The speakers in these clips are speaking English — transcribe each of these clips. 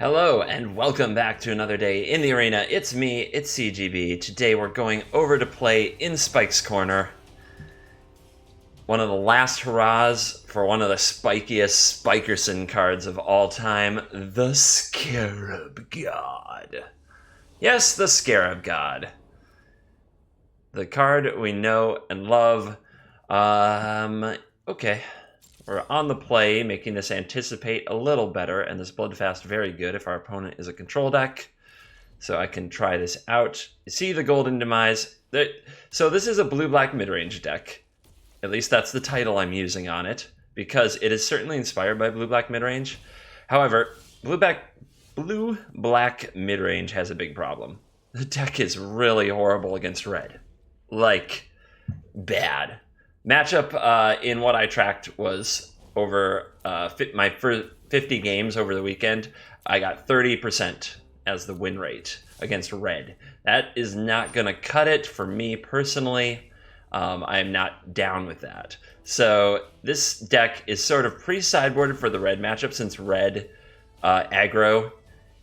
Hello and welcome back to another day in the arena. It's me, it's CGB. Today we're going over to play in Spike's Corner. One of the last hurrahs for one of the spikiest Spikerson cards of all time, the Scarab God. Yes, the Scarab God. The card we know and love. Okay. We're on the play, making this anticipate a little better, and this Bloodfast very good if our opponent is a control deck. So I can try this out. You see the Golden Demise. So this is a blue-black midrange deck. At least that's the title I'm using on it, because it is certainly inspired by blue-black midrange. However, blue-black midrange has a big problem. The deck is really horrible against red. Like, bad. Matchup in what I tracked was over my first 50 games over the weekend. I got 30% as the win rate against red. That is not going to cut it for me personally. I am not down with that. So this deck is sort of pre-sideboarded for the red matchup since red aggro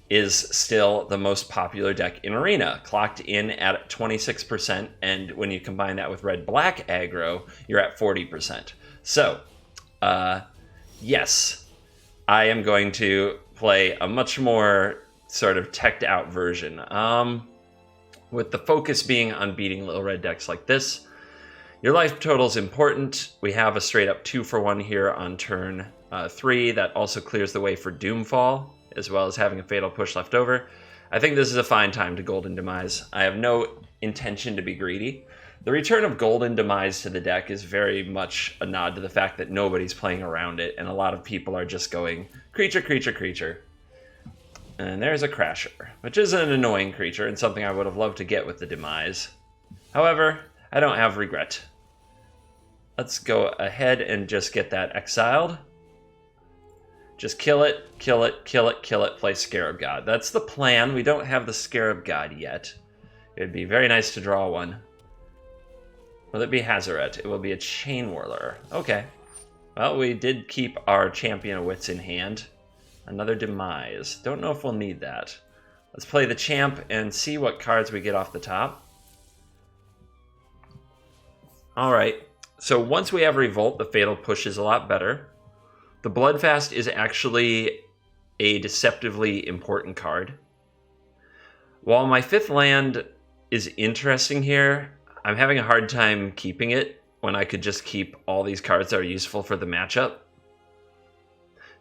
is still the most popular deck in Arena, clocked in at 26%, and when you combine that with red-black aggro, you're at 40%. So, yes, I am going to play a much more sort of teched-out version, with the focus being on beating little red decks like this. Your life total is important. We have a straight-up 2-for-1 here on turn 3 that also clears the way for Doomfall, as well as having a fatal push left over. I think this is a fine time to Golden Demise. I have no intention to be greedy. The return of Golden Demise to the deck is very much a nod to the fact that nobody's playing around it, and a lot of people are just going, creature, creature, creature. And there's a Crasher, which is an annoying creature, and something I would have loved to get with the Demise. However, I don't have regret. Let's go ahead and just get that exiled. Just kill it, kill it, kill it, kill it, play Scarab God. That's the plan. We don't have the Scarab God yet. It'd be very nice to draw one. Will it be Hazoret? It will be a Chain Whirler. Okay. Well, we did keep our Champion of Wits in hand. Another Demise. Don't know if we'll need that. Let's play the Champ and see what cards we get off the top. Alright. So once we have Revolt, the Fatal Push is a lot better. The Bloodfast is actually a deceptively important card. While my 5th land is interesting here, I'm having a hard time keeping it when I could just keep all these cards that are useful for the matchup.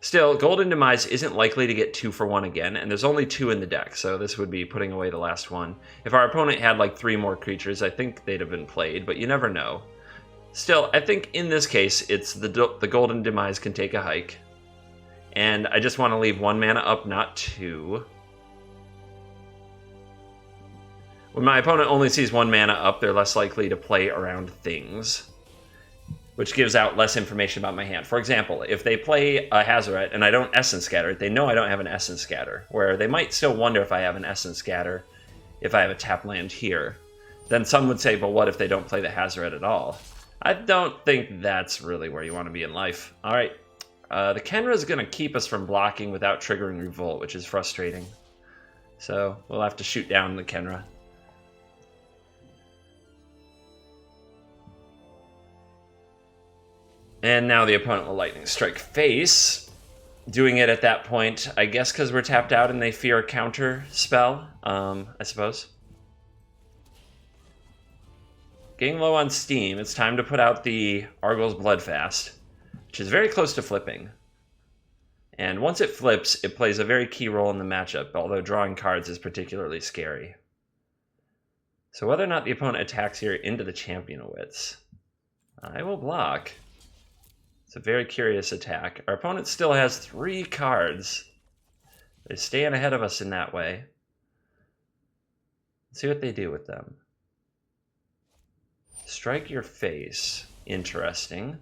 Still, Golden Demise isn't likely to get 2-for-1 again, and there's only 2 in the deck, so this would be putting away the last one. If our opponent had like 3 more creatures, I think they'd have been played, but you never know. Still, I think in this case, it's the Golden Demise can take a hike. And I just want to leave 1 mana up, not 2. When my opponent only sees 1 mana up, they're less likely to play around things, which gives out less information about my hand. For example, if they play a Hazoret and I don't Essence Scatter it, they know I don't have an Essence Scatter, where they might still wonder if I have an Essence Scatter if I have a tap land here. Then some would say, but what if they don't play the Hazoret at all? I don't think that's really where you want to be in life. All right, the Kenra is going to keep us from blocking without triggering Revolt, which is frustrating. So we'll have to shoot down the Kenra. And now the opponent will Lightning Strike face. Doing it at that point, I guess because we're tapped out and they fear a counter spell, I suppose. Getting low on steam, it's time to put out the Arguel's Bloodfast, which is very close to flipping. And once it flips, it plays a very key role in the matchup, although drawing cards is particularly scary. So whether or not the opponent attacks here into the Champion of Wits, I will block. It's a very curious attack. Our opponent still has 3 cards. They're staying ahead of us in that way. Let's see what they do with them. Strike your face. Interesting.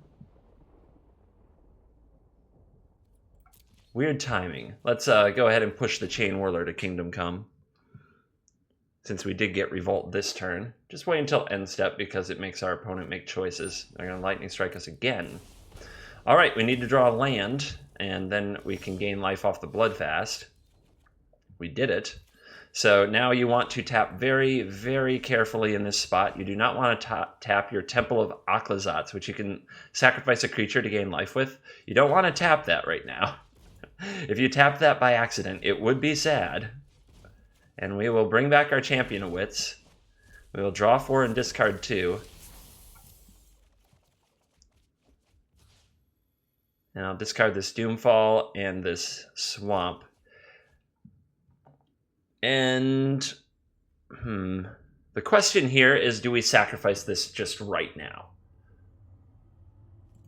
Weird timing. Let's go ahead and push the Chain Whirler to Kingdom Come. Since we did get Revolt this turn. Just wait until end step because it makes our opponent make choices. They're going to Lightning Strike us again. Alright, we need to draw a land, and then we can gain life off the Bloodfast. We did it. So now you want to tap very, very carefully in this spot. You do not want to tap your Temple of Aklazats, which you can sacrifice a creature to gain life with. You don't want to tap that right now. If you tap that by accident, it would be sad. And we will bring back our Champion of Wits. We will draw 4 and discard 2. And I'll discard this Doomfall and this Swamp. And the question here is, do we sacrifice this just right now?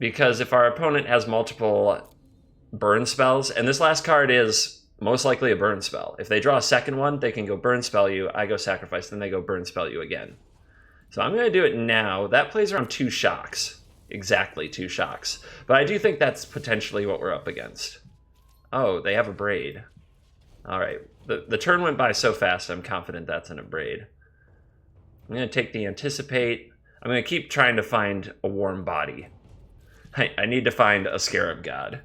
Because if our opponent has multiple burn spells, and this last card is most likely a burn spell. If they draw a second one, they can go burn spell you, I go sacrifice, then they go burn spell you again. So I'm going to do it now. That plays around 2 shocks. Exactly 2 shocks. But I do think that's potentially what we're up against. Oh, they have a braid. All right. The turn went by so fast, I'm confident that's an abrade. I'm going to take the Anticipate. I'm going to keep trying to find a warm body. I need to find a Scarab God.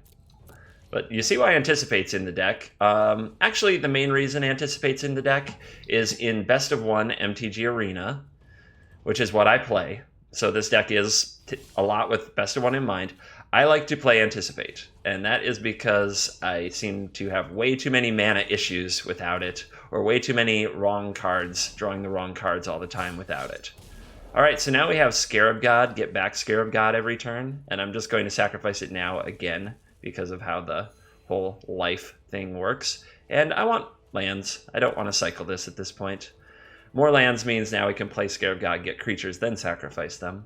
But you see why Anticipate's in the deck. Actually, the main reason Anticipate's in the deck is in Best of 1 MTG Arena, which is what I play. So this deck is a lot with Best of 1 in mind. I like to play Anticipate, and that is because I seem to have way too many mana issues without it, or way too many wrong cards, drawing the wrong cards all the time without it. All right, so now we have Scarab God, get back Scarab God every turn, and I'm just going to sacrifice it now again because of how the whole life thing works. And I want lands. I don't want to cycle this at this point. More lands means now we can play Scarab God, get creatures, then sacrifice them.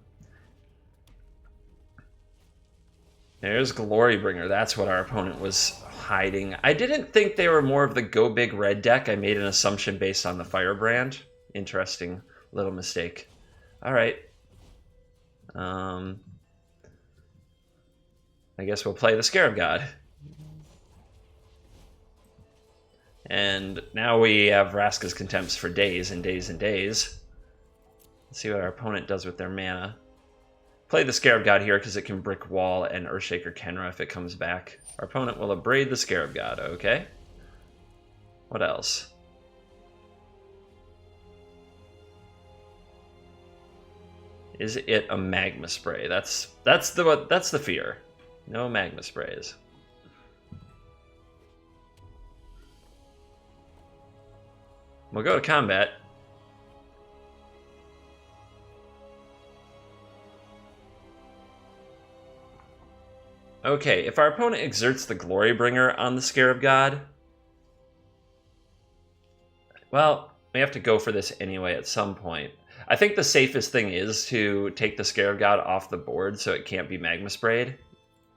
There's Glorybringer. That's what our opponent was hiding. I didn't think they were more of the go big red deck. I made an assumption based on the Firebrand. Interesting little mistake. All right. I guess we'll play the Scarab God. And now we have Vraska's Contempts for days and days and days. Let's see what our opponent does with their mana. Play the Scarab God here because it can Brick Wall and Earthshaker Kenra if it comes back. Our opponent will abrade the Scarab God, okay? What else? Is it a Magma Spray? That's the fear. No Magma Sprays. We'll go to combat. Okay, if our opponent exerts the Glorybringer on the Scarab God, well, we have to go for this anyway at some point. I think the safest thing is to take the Scarab God off the board so it can't be Magma Sprayed.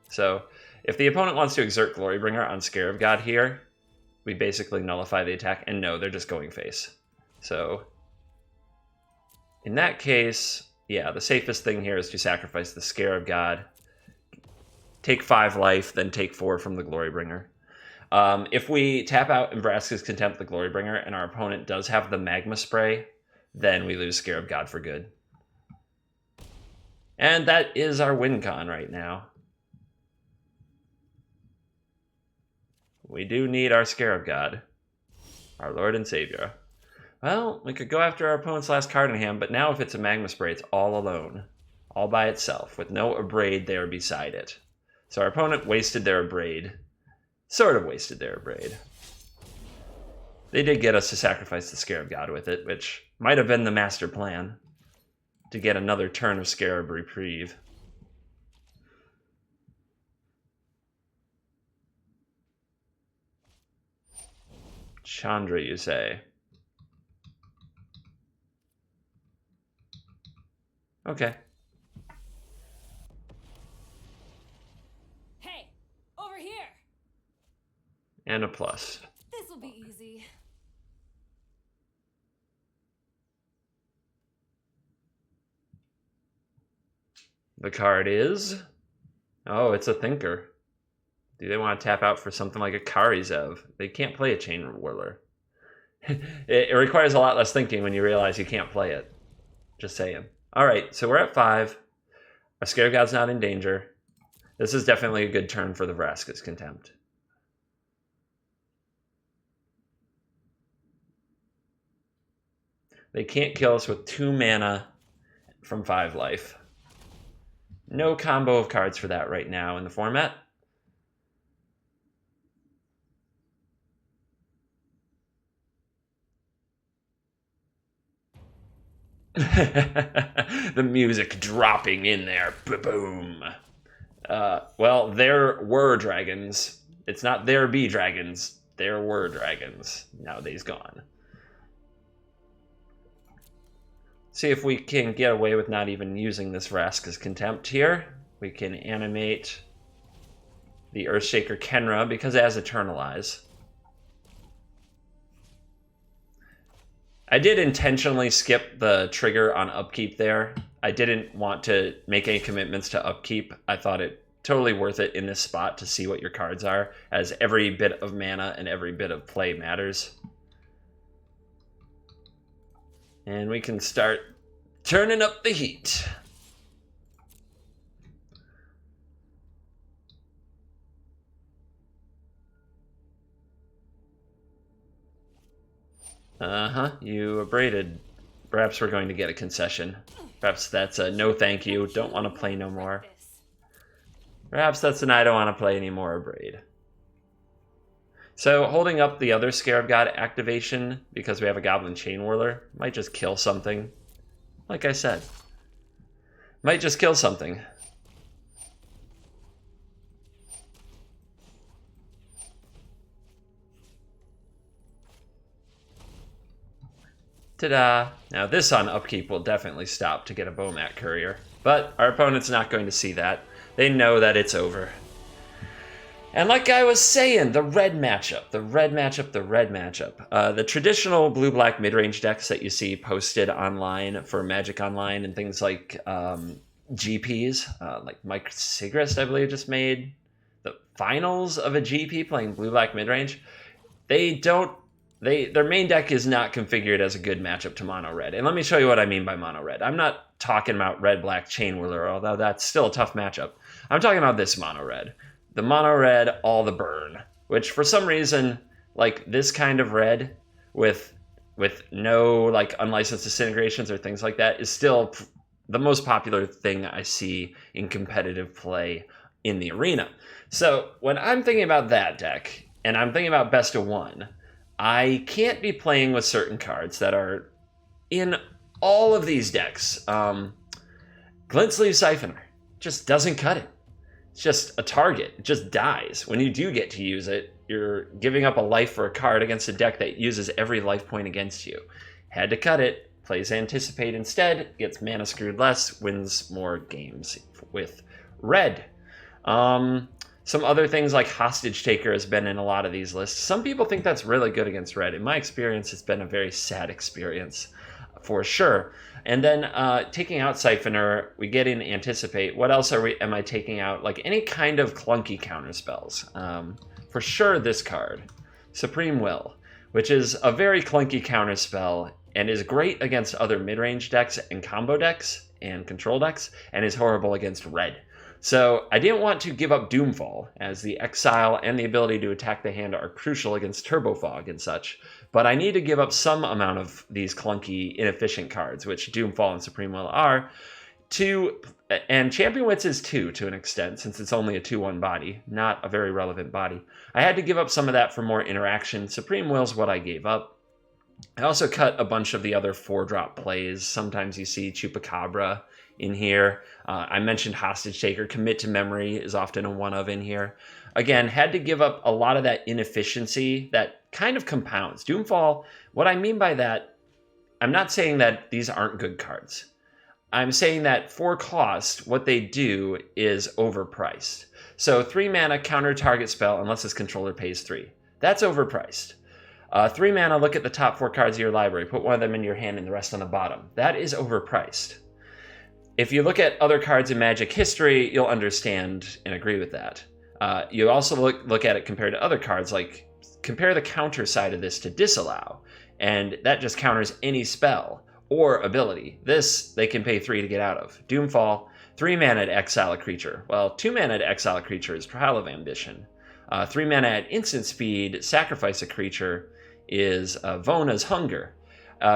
So if the opponent wants to exert Glorybringer on Scarab God here, we basically nullify the attack, and no, they're just going face. So in that case, yeah, the safest thing here is to sacrifice the Scarab God, take 5 life, then take 4 from the Glorybringer. If we tap out and Vraska's Contempt the Glorybringer and our opponent does have the Magma Spray, then we lose Scarab God for good. And that is our win con right now. We do need our Scarab God, our Lord and Savior. Well, we could go after our opponent's last card in hand, but now if it's a Magma Spray, it's all alone, all by itself, with no abrade there beside it. So our opponent wasted their abrade. Sort of wasted their abrade. They did get us to sacrifice the Scarab God with it, which might have been the master plan, to get another turn of Scarab reprieve. Chandra, you say? Okay. Hey, over here. And a plus. This will be easy. The card is... oh, it's a Thinker. Do they want to tap out for something like a Karizev? They can't play a Chain Whirler. It requires a lot less thinking when you realize you can't play it. Just saying. All right, so we're at 5. Our Scarab God's not in danger. This is definitely a good turn for the Vraska's Contempt. They can't kill us with 2 mana from 5 life. No combo of cards for that right now in the format. The music dropping in there. Boom. Well, there were dragons. It's not there be dragons. There were dragons. Nowadays gone. See if we can get away with not even using this Vraska's Contempt here. We can animate the Earthshaker Kenra because it has Eternalize. I did intentionally skip the trigger on upkeep there. I didn't want to make any commitments to upkeep. I thought it totally worth it in this spot to see what your cards are, as every bit of mana and every bit of play matters. And we can start turning up the heat. You abraded. Perhaps we're going to get a concession. Perhaps that's a no thank you, don't want to play no more. Perhaps that's an I don't want to play anymore abrade. So holding up the other Scarab God activation, because we have a Goblin Chain Whirler, might just kill something. Like I said. Might just kill something. Ta-da! Now this on upkeep will definitely stop to get a Bomat Courier. But our opponent's not going to see that. They know that it's over. And like I was saying, the red matchup. The traditional blue-black mid-range decks that you see posted online for Magic Online and things like GPs, like Mike Sigrist, I believe, just made the finals of a GP playing blue-black mid-range. Their main deck is not configured as a good matchup to mono red. And let me show you what I mean by mono red. I'm not talking about red black Chain Whirler, although that's still a tough matchup. I'm talking about this mono red. The mono red, all the burn, which for some reason, like this kind of red with no like unlicensed disintegrations or things like that is still the most popular thing I see in competitive play in the arena. So when I'm thinking about that deck and I'm thinking about best of one, I can't be playing with certain cards that are in all of these decks. Glint Sleeve Siphoner just doesn't cut it. It's just a target. It just dies. When you do get to use it, you're giving up a life for a card against a deck that uses every life point against you. Had to cut it. Plays Anticipate instead. Gets mana screwed less. Wins more games with red. Some other things like Hostage Taker has been in a lot of these lists. Some people think that's really good against red. In my experience, it's been a very sad experience for sure. And then taking out Siphoner, we get in Anticipate. What else am I taking out? Like any kind of clunky counter spells. For sure this card, Supreme Will, which is a very clunky counter spell and is great against other mid-range decks and combo decks and control decks, and is horrible against red. So I didn't want to give up Doomfall, as the exile and the ability to attack the hand are crucial against Turbo Fog and such, but I need to give up some amount of these clunky, inefficient cards, which Doomfall and Supreme Will are, and Champion Wits is 2 to an extent, since it's only a 2-1 body, not a very relevant body. I had to give up some of that for more interaction. Supreme Will's what I gave up. I also cut a bunch of the other 4-drop plays. Sometimes you see Chupacabra in here. I mentioned Hostage Taker. Commit to Memory is often a one of in here. Again, had to give up a lot of that inefficiency that kind of compounds. Doomfall, what I mean by that, I'm not saying that these aren't good cards. I'm saying that for cost, what they do is overpriced. So 3 mana counter target spell unless its controller pays 3. That's overpriced. 3 mana, look at the top 4 cards of your library. Put one of them in your hand and the rest on the bottom. That is overpriced. If you look at other cards in Magic history, you'll understand and agree with that. You also look at it compared to other cards, like compare the counter side of this to Disallow, and that just counters any spell or ability. This, they can pay 3 to get out of. Doomfall, 3 mana to exile a creature. Well, 2 mana to exile a creature is Prowl of Ambition. 3 mana at instant speed, sacrifice a creature is Vona's Hunger.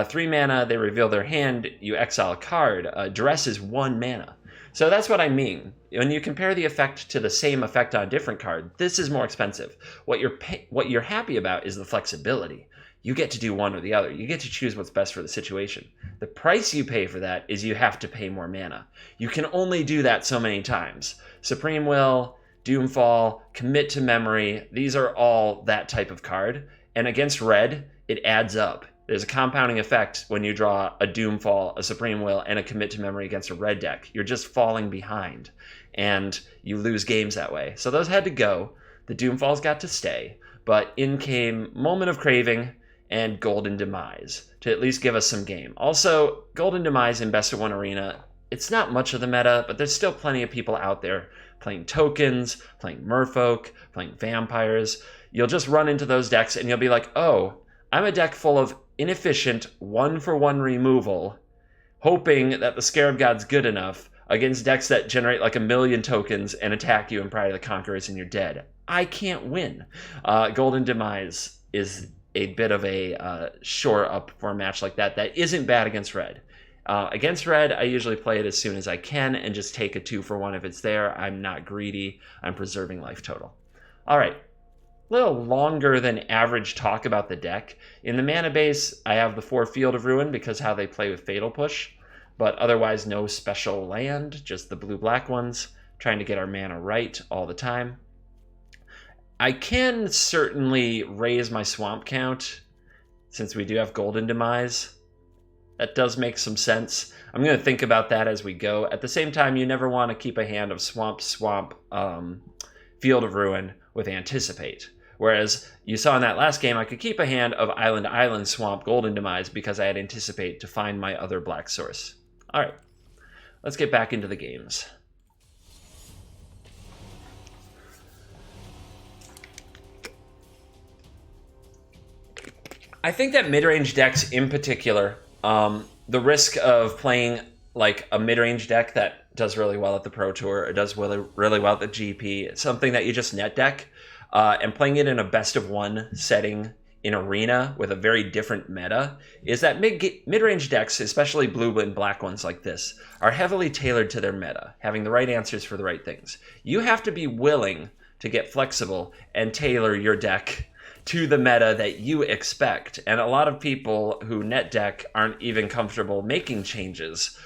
3 mana, they reveal their hand, you exile a card. Duress is 1 mana. So that's what I mean. When you compare the effect to the same effect on a different card, this is more expensive. What you're happy about is the flexibility. You get to do one or the other. You get to choose what's best for the situation. The price you pay for that is you have to pay more mana. You can only do that so many times. Supreme Will, Doomfall, Commit to Memory, these are all that type of card. And against red, it adds up. There's a compounding effect when you draw a Doomfall, a Supreme Will, and a Commit to Memory against a red deck. You're just falling behind, and you lose games that way. So those had to go. The Doomfalls got to stay, but in came Moment of Craving and Golden Demise to at least give us some game. Also, Golden Demise in Best of One Arena, it's not much of the meta, but there's still plenty of people out there playing tokens, playing merfolk, playing vampires. You'll just run into those decks and you'll be like, oh, I'm a deck full of inefficient 1-for-1 removal, hoping that the Scarab God's good enough against decks that generate like 1,000,000 tokens and attack you in Pride of the Conquerors and you're dead. I can't win. Golden Demise is a bit of a shore up for a match like that. That isn't bad against red. Against red, I usually play it as soon as I can and just take a 2-for-1 if it's there. I'm not greedy. I'm preserving life total. All right. A little longer than average talk about the deck. In the mana base, I have the 4 Field of Ruin because how they play with Fatal Push, but otherwise no special land, just the blue-black ones, trying to get our mana right all the time. I can certainly raise my swamp count since we do have Golden Demise. That does make some sense. I'm going to think about that as we go. At the same time, you never want to keep a hand of Swamp, Field of Ruin with Anticipate. Whereas you saw in that last game, I could keep a hand of Island, Swamp, Golden Demise because I had Anticipate to find my other black source. All right, let's get back into the games. I think that mid-range decks in particular, the risk of playing like a mid-range deck that does really well at the Pro Tour, it does really well at the GP, it's something that you just net deck, and playing it in a best of one setting in Arena with a very different meta, is that mid-range decks, especially blue and black ones like this, are heavily tailored to their meta, having the right answers for the right things. You have to be willing to get flexible and tailor your deck to the meta that you expect. And a lot of people who net deck aren't even comfortable making changes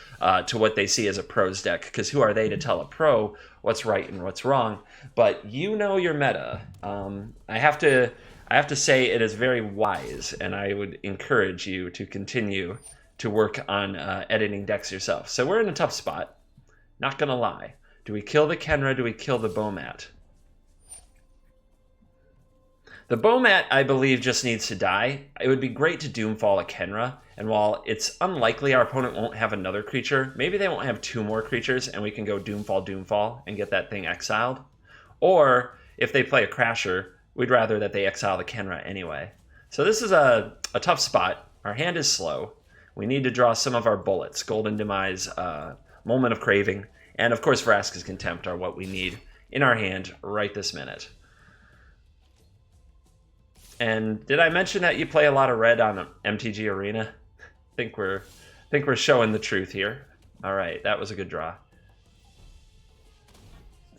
to what they see as a pro's deck, because who are they to tell a pro what's right and what's wrong? But you know your meta. I have to say it is very wise, and I would encourage you to continue to work on editing decks yourself. So we're in a tough spot, not gonna lie. Do we kill the Kenra? Do we kill the Bomat? The Bomat, I believe, just needs to die. It would be great to Doomfall a Kenra, and while it's unlikely our opponent won't have another creature, maybe they won't have 2 more creatures, and we can go Doomfall, and get that thing exiled. Or, if they play a Crasher, we'd rather that they exile the Kenra anyway. So this is a tough spot. Our hand is slow. We need to draw some of our bullets. Golden Demise, Moment of Craving, and of course Vraska's Contempt are what we need in our hand right this minute. And did I mention that you play a lot of red on MTG Arena? I think we're showing the truth here. All right, that was a good draw.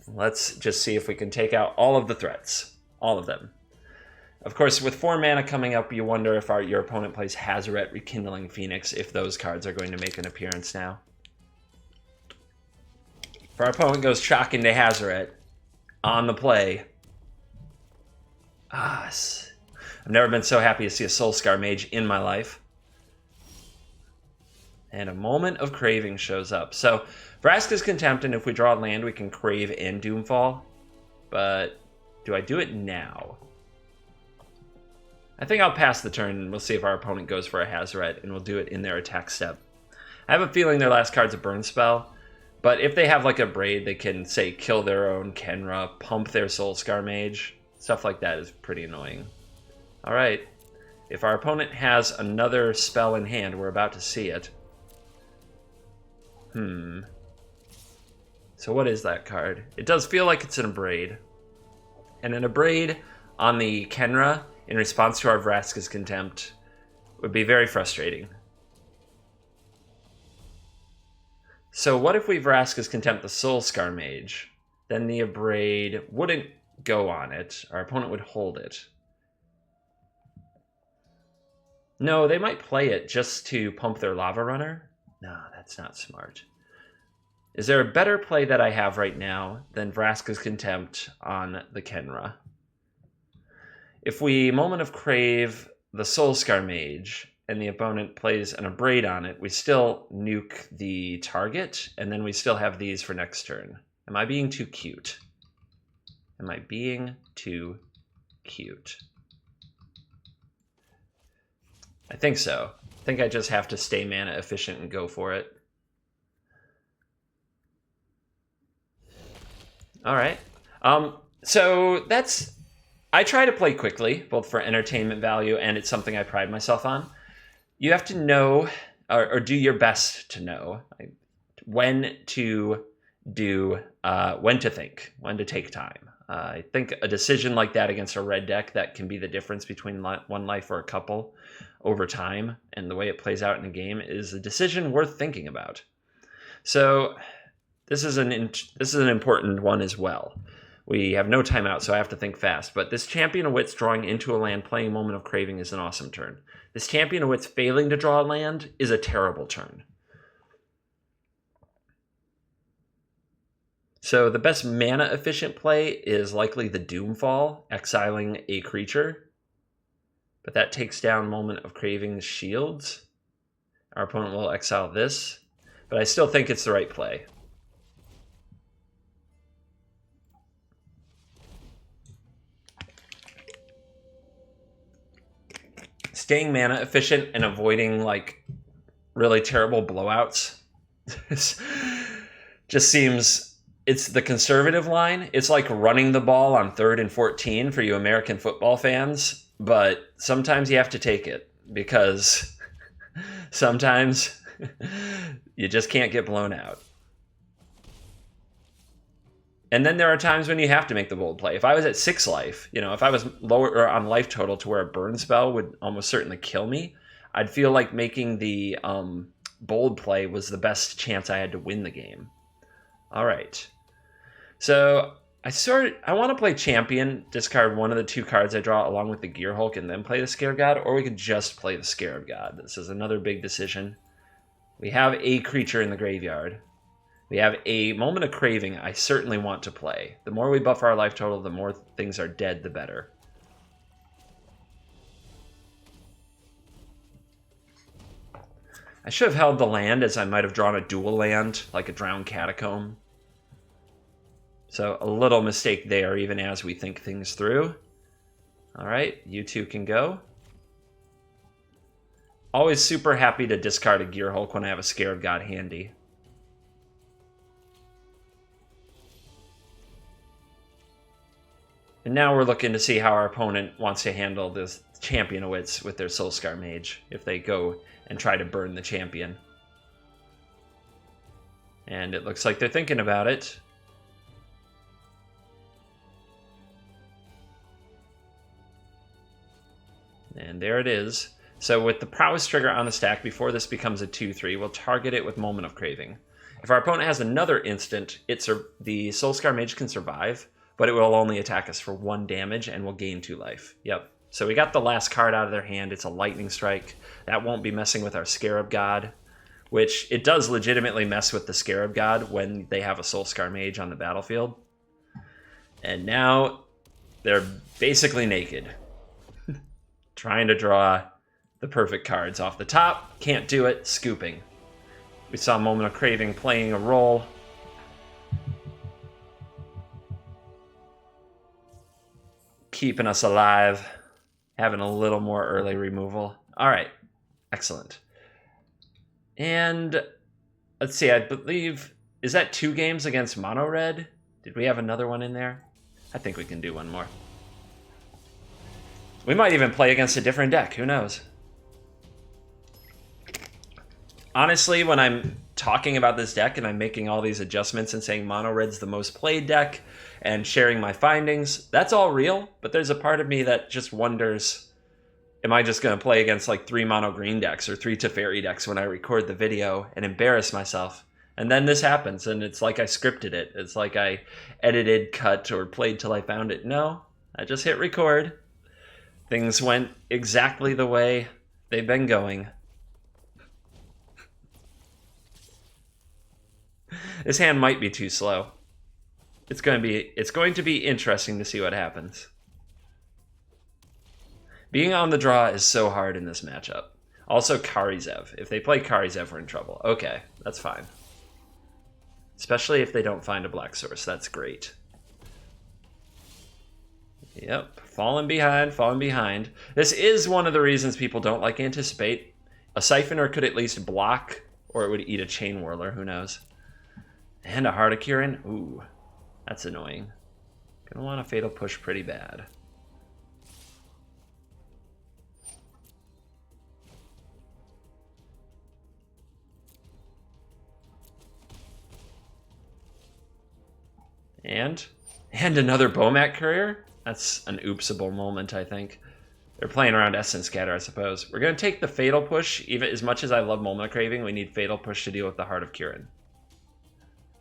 Let's just see if we can take out all of the threats. All of them. Of course, with 4 mana coming up, you wonder if your opponent plays Hazoret, Rekindling Phoenix, if those cards are going to make an appearance now. If our opponent goes Shock into Hazoret on the play. I've never been so happy to see a Soulscar Mage in my life. And a Moment of Craving shows up. So, Vraska's Contempt, and if we draw land, we can Crave and Doomfall. But do I do it now? I think I'll pass the turn, and we'll see if our opponent goes for a Hazoret, and we'll do it in their attack step. I have a feeling their last card's a burn spell, but if they have like a Braid, they can, say, kill their own Kenra, pump their Soulscar Mage. Stuff like that is pretty annoying. All right, if our opponent has another spell in hand, we're about to see it. So what is that card? It does feel like it's an Abrade. And an Abrade on the Kenra, in response to our Vraska's Contempt, Would be very frustrating. So what if we Vraska's Contempt the Soulscar Mage? Then the Abrade wouldn't go on it. Our opponent would hold it. No, they might play it just to pump their Lava Runner. No, that's not smart. Is there a better play that I have right now than Vraska's Contempt on the Kenra? If we Moment of Crave the Soulscar Mage and the opponent plays an Abrade on it, we still nuke the target, and then we still have these for next turn. Am I being too cute? Am I being too cute? I think so. I think I just have to stay mana efficient and go for it. All right. So that's... I try to play quickly, both for entertainment value and it's something I pride myself on. You have to know, or do your best to know, when to do, when to think, when to take time. I think a decision like that against a red deck that can be the difference between one life or a couple over time and the way it plays out in a game is a decision worth thinking about. So this is an important one as well. We have no timeout, so I have to think fast. But this Champion of Wits drawing into a land, playing Moment of Craving is an awesome turn. This Champion of Wits failing to draw a land is a terrible turn. So the best mana efficient play is likely the Doomfall, exiling a creature. But that takes down Moment of Craving's shields. Our opponent will exile this. But I still think it's the right play. Staying mana efficient and avoiding like really terrible blowouts just seems, it's the conservative line. It's like running the ball on 3rd and 14 for you American football fans, but sometimes you have to take it because sometimes you just can't get blown out. And then there are times when you have to make the bold play. If I was at 6 life, if I was lower or on life total to where a burn spell would almost certainly kill me, I'd feel like making the bold play was the best chance I had to win the game. All right. So I want to play Champion, discard one of the 2 cards I draw along with the Gearhulk and then play the Scarab God, or we could just play the Scarab God. This is another big decision. We have a creature in the graveyard. We have a Moment of Craving I certainly want to play. The more we buff our life total, the more things are dead, the better. I should have held the land, as I might have drawn a dual land, like a Drowned Catacomb. So a little mistake there, even as we think things through. All right, you two can go. Always super happy to discard a Gearhulk when I have a Scarab God handy. And now we're looking to see how our opponent wants to handle this Champion of Wits with their Soulscar Mage, if they go and try to burn the champion. And it looks like they're thinking about it. And there it is. So with the Prowess trigger on the stack, before this becomes a 2-3, we'll target it with Moment of Craving. If our opponent has another instant, the Soulscar Mage can survive, but it will only attack us for 1 damage and will gain 2 life. Yep. So we got the last card out of their hand. It's a Lightning Strike. That won't be messing with our Scarab God, which it does legitimately mess with the Scarab God when they have a Soulscar Mage on the battlefield. And now they're basically naked. Trying to draw the perfect cards off the top. Can't do it. Scooping. We saw Moment of Craving playing a role. Keeping us alive. Having a little more early removal. All right. Excellent. And let's see. I believe... Is that 2 games against Mono Red? Did we have another one in there? I think we can do one more. We might even play against a different deck. Who knows? Honestly, when I'm talking about this deck and I'm making all these adjustments and saying Mono Red's the most played deck and sharing my findings, that's all real, but there's a part of me that just wonders am I just going to play against like 3 mono green decks or 3 Teferi decks when I record the video and embarrass myself? And then this happens, and it's like I scripted it. It's like I edited, cut, or played till I found it. No, I just hit record. Things went exactly the way they've been going. This hand might be too slow. It's going to be interesting to see what happens. Being on the draw is so hard in this matchup. Also, Karizev. If they play Karizev, we're in trouble. Okay, that's fine. Especially if they don't find a black source. That's great. Yep, falling behind, falling behind. This is one of the reasons people don't like Anticipate. A Siphoner could at least block, or it would eat a Chain Whirler, who knows. And a Heart of Kirin. Ooh, that's annoying. Gonna want a Fatal Push pretty bad. And another Bomat Courier? That's an oopsable moment, I think. They're playing around Essence Scatter, I suppose. We're going to take the Fatal Push. Even as much as I love Moment of Craving, we need Fatal Push to deal with the Heart of Kirin.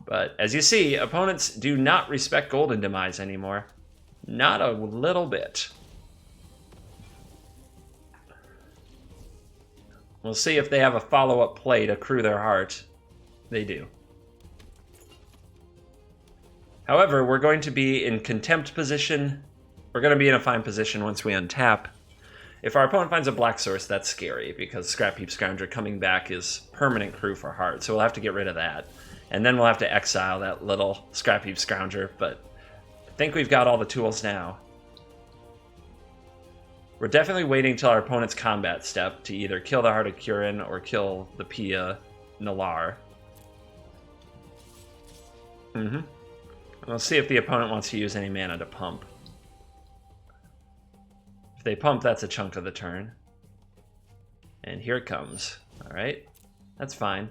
But as you see, opponents do not respect Golden Demise anymore. Not a little bit. We'll see if they have a follow-up play to crew their heart. They do. However, we're going to be in Contempt position. We're going to be in a fine position once we untap. If our opponent finds a black source, that's scary, because Scrap Heap Scrounger coming back is permanent crew for heart, so we'll have to get rid of that. And then we'll have to exile that little Scrap Heap Scrounger, but I think we've got all the tools now. We're definitely waiting till our opponent's combat step to either kill the Heart of Kirin or kill the Pia Nalar. We'll see if the opponent wants to use any mana to pump. If they pump, that's a chunk of the turn. And here it comes. All right, that's fine.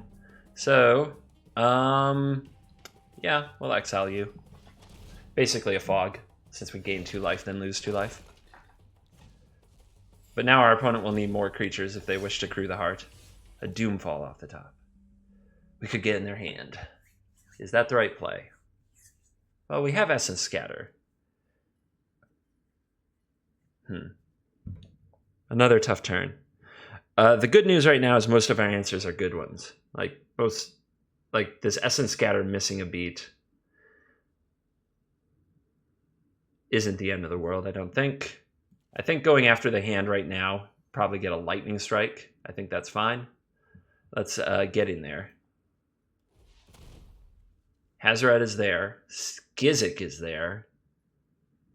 So, yeah, we'll exile you. Basically a fog, since we gain 2 life, then lose 2 life. But now our opponent will need more creatures if they wish to crew the heart. A Doomfall off the top. We could get in their hand. Is that the right play? Well, we have Essence Scatter. Another tough turn. The good news right now is most of our answers are good ones. Like this Essence Scatter missing a beat isn't the end of the world, I don't think. I think going after the hand right now, probably get a Lightning Strike. I think that's fine. Let's get in there. Hazoret is there. Skizik is there.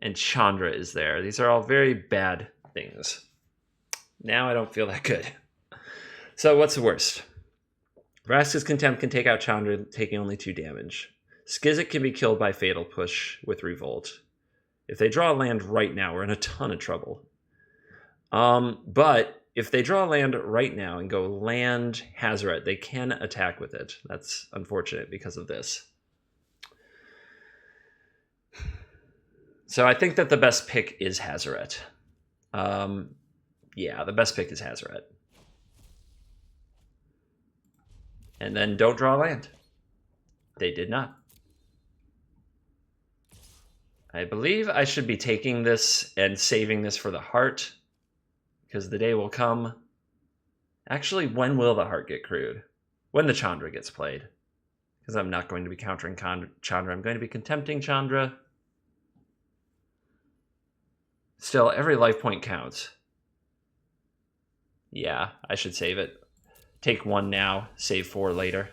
And Chandra is there. These are all very bad things. Now I don't feel that good. So what's the worst? Vraska's Contempt can take out Chandra, taking only 2 damage. Skizik can be killed by Fatal Push with Revolt. If they draw a land right now, we're in a ton of trouble. But if they draw a land right now and go land Hazoret, they can attack with it. That's unfortunate because of this. So I think that the best pick is Hazoret. Yeah, the best pick is Hazoret. And then don't draw land. They did not. I believe I should be taking this and saving this for the heart, because the day will come. Actually, when will the heart get crewed? When the Chandra gets played. Because I'm not going to be countering Chandra. I'm going to be contempting Chandra. Still, every life point counts. Yeah, I should save it. Take 1 now, save 4 later.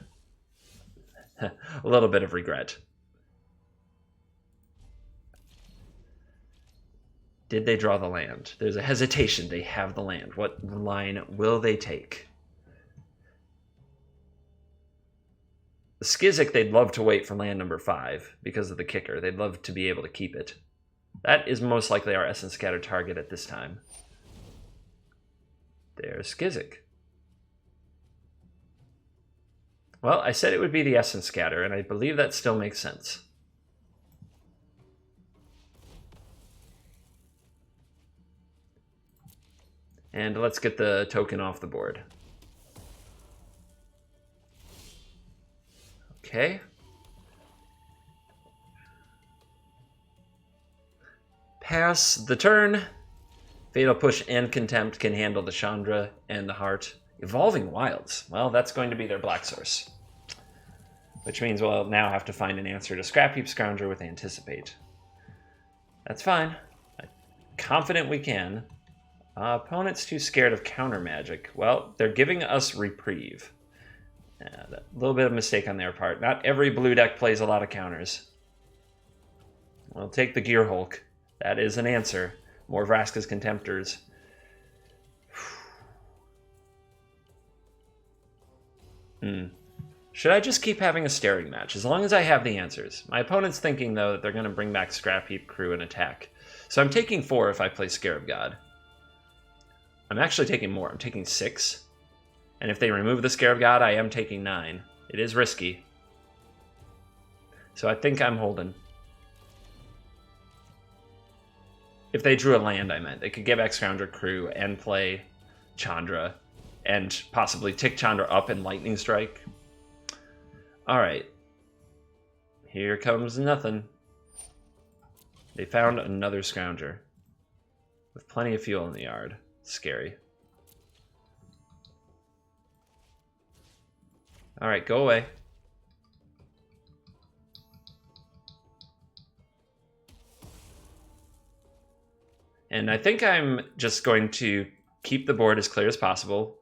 A little bit of regret. Did they draw the land? There's a hesitation. They have the land. What line will they take? The Skizik, they'd love to wait for land number 5 because of the kicker. They'd love to be able to keep it. That is most likely our Essence Scatter target at this time. There's Skizik. Well, I said it would be the Essence Scatter, and I believe that still makes sense. And let's get the token off the board. Okay. Pass the turn. Fatal Push and Contempt can handle the Chandra and the Heart. Evolving Wilds. Well, that's going to be their black source. Which means we'll now have to find an answer to Scrap Heap Scrounger with Anticipate. That's fine. I'm confident we can. Opponent's too scared of counter magic. Well, they're giving us Reprieve. A little bit of a mistake on their part. Not every blue deck plays a lot of counters. We'll take the Gearhulk. That is an answer. More Vraska's Contemptors. Should I just keep having a staring match? As long as I have the answers. My opponent's thinking, though, that they're going to bring back Scrap Heap Crew and attack. So I'm taking 4 if I play Scarab God. I'm actually taking more. I'm taking 6. And if they remove the Scarab God, I am taking 9. It is risky. So I think I'm holding. If they drew a land, I meant. They could get back Scrounger Crew and play Chandra. And possibly tick Chandra up and Lightning Strike. Alright. Here comes nothing. They found another Scrounger. With plenty of fuel in the yard. Scary. Alright, go away. And I think I'm just going to keep the board as clear as possible.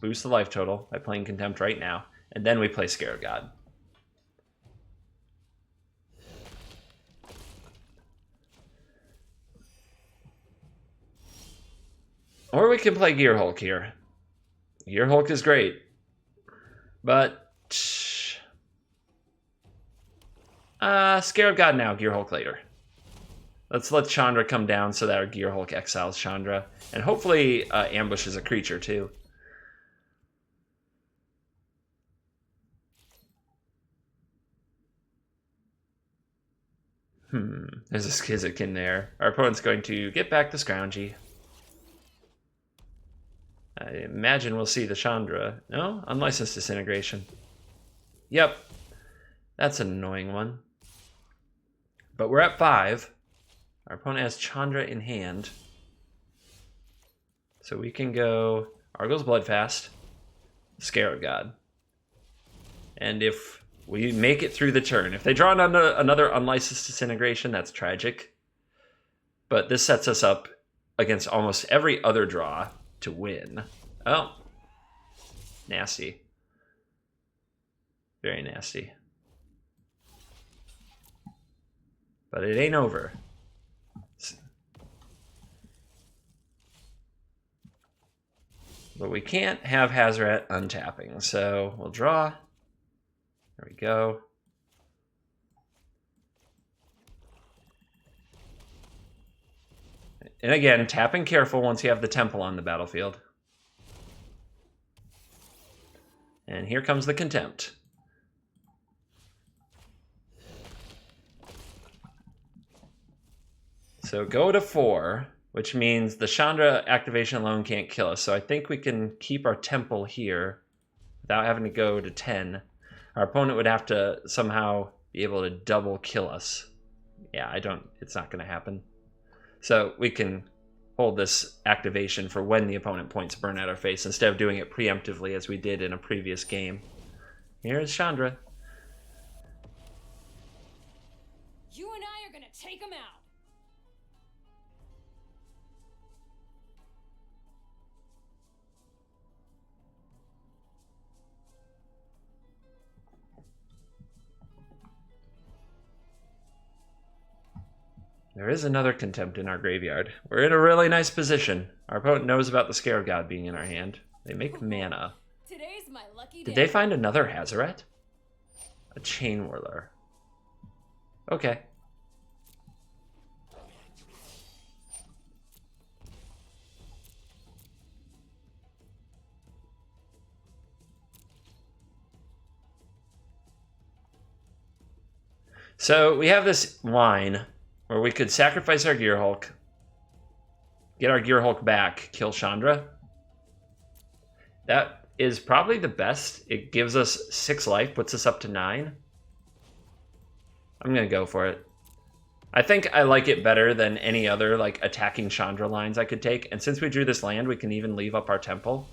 Boost the life total by playing Contempt right now. And then we play Scarab God. Or we can play Gearhulk here. Gearhulk is great. But... Scarab God now, Gearhulk later. Let's let Chandra come down so that our Gearhulk exiles Chandra. And hopefully ambushes a creature too. There's a Skizzik in there. Our opponent's going to get back the Scroungy. I imagine we'll see the Chandra. No? Unlicensed Disintegration. Yep. That's an annoying one. But we're at 5. Our opponent has Chandra in hand. So we can go Arguel's Bloodfast, Scarab God. And if we make it through the turn, if they draw another Unlicensed Disintegration, that's tragic. But this sets us up against almost every other draw to win. Oh. Nasty. Very nasty. But it ain't over. But we can't have Hazoret untapping, so we'll draw. There we go. And again, tapping careful once you have the Temple on the battlefield. And here comes the Contempt. So go to 4, which means the Chandra activation alone can't kill us. So I think we can keep our Temple here without having to go to 10. Our opponent would have to somehow be able to double kill us. Yeah, it's not going to happen. So we can hold this activation for when the opponent points burn at our face instead of doing it preemptively as we did in a previous game. Here's Chandra. You and I are gonna take him out. There is another Contempt in our graveyard. We're in a really nice position. Our opponent knows about the Scarab God being in our hand. They make mana. Today's my lucky day. Did they find another Hazoret? A Chain Whirler. Okay. So we have this line where we could sacrifice our Gearhulk get our Gearhulk back, kill Chandra. That is probably the best. It gives us 6 life, puts us up to 9. I'm gonna go for it. I think I like it better than any other like attacking Chandra lines I could take. And since we drew this land, we can even leave up our temple.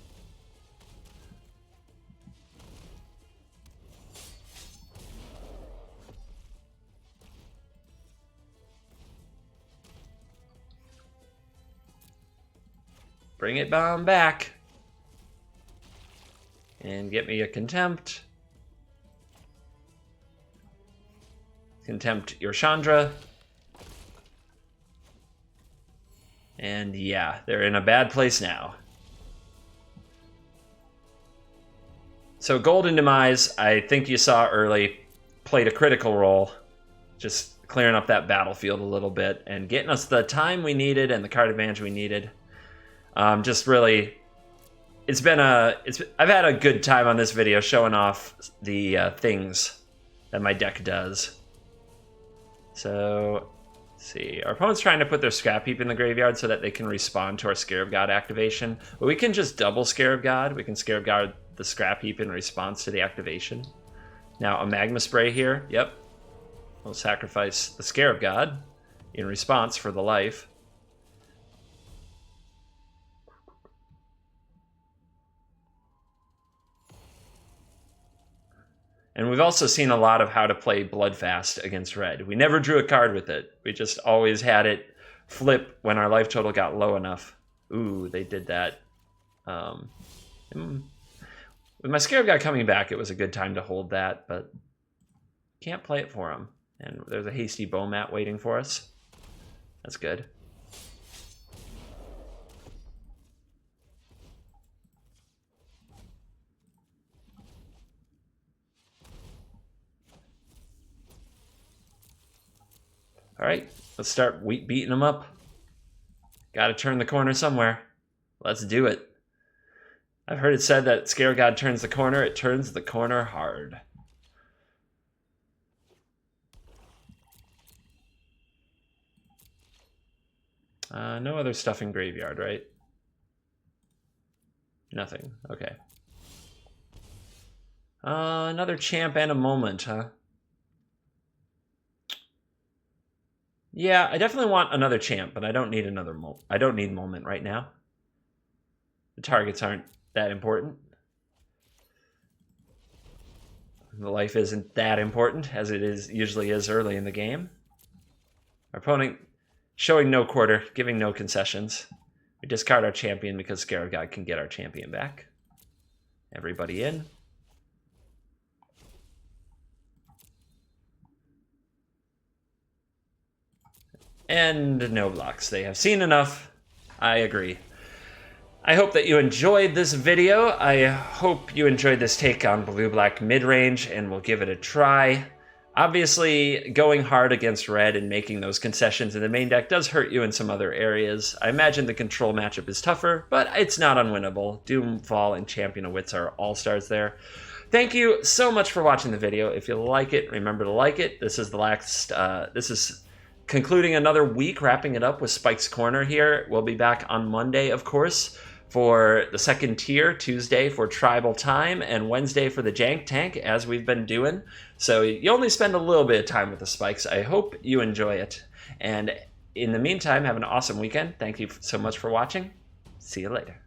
Bring it on back. And get me a Contempt. Contempt your Chandra. And yeah, they're in a bad place now. So Golden Demise, I think you saw early, played a critical role. Just clearing up that battlefield a little bit and getting us the time we needed and the card advantage we needed. Just really, I've had a good time on this video showing off the things that my deck does. So, let's see. Our opponent's trying to put their Scrap Heap in the graveyard so that they can respond to our Scarab God activation. But we can just double Scarab God. We can Scarab God the Scrap Heap in response to the activation. Now, a Magma Spray here. Yep. We'll sacrifice the Scarab God in response for the life. And we've also seen a lot of how to play Bloodfast against red. We never drew a card with it. We just always had it flip when our life total got low enough. Ooh, they did that. With my Scarab God coming back, it was a good time to hold that, but can't play it for him. And there's a hasty bow mat waiting for us. That's good. All right, let's start beating them up. Got to turn the corner somewhere. Let's do it. I've heard it said that Scarab God turns the corner. It turns the corner hard. No other stuff in graveyard, right? Nothing. Okay. Another champ and a moment, huh? Yeah, I definitely want another champ, but I don't need another moment. I don't need moment right now. The targets aren't that important. The life isn't that important, as it usually is early in the game. Our opponent showing no quarter, giving no concessions. We discard our champion because Scarab God can get our champion back. Everybody in. And no blocks. They have seen enough. I agree. I hope that you enjoyed this video. I hope you enjoyed this take on blue-black mid-range, and we'll give it a try. Obviously, going hard against red and making those concessions in the main deck does hurt you in some other areas. I imagine the control matchup is tougher, but it's not unwinnable. Doomfall and Champion of Wits are all-stars there. Thank you so much for watching the video. If you like it, remember to like it. This is the last, this is concluding another week, wrapping it up with Spike's Corner here. We'll be back on Monday, of course, for the second tier, Tuesday for Tribal Time, and Wednesday for the Jank Tank, as we've been doing. So you only spend a little bit of time with the Spikes. I hope you enjoy it. And in the meantime, have an awesome weekend. Thank you so much for watching. See you later.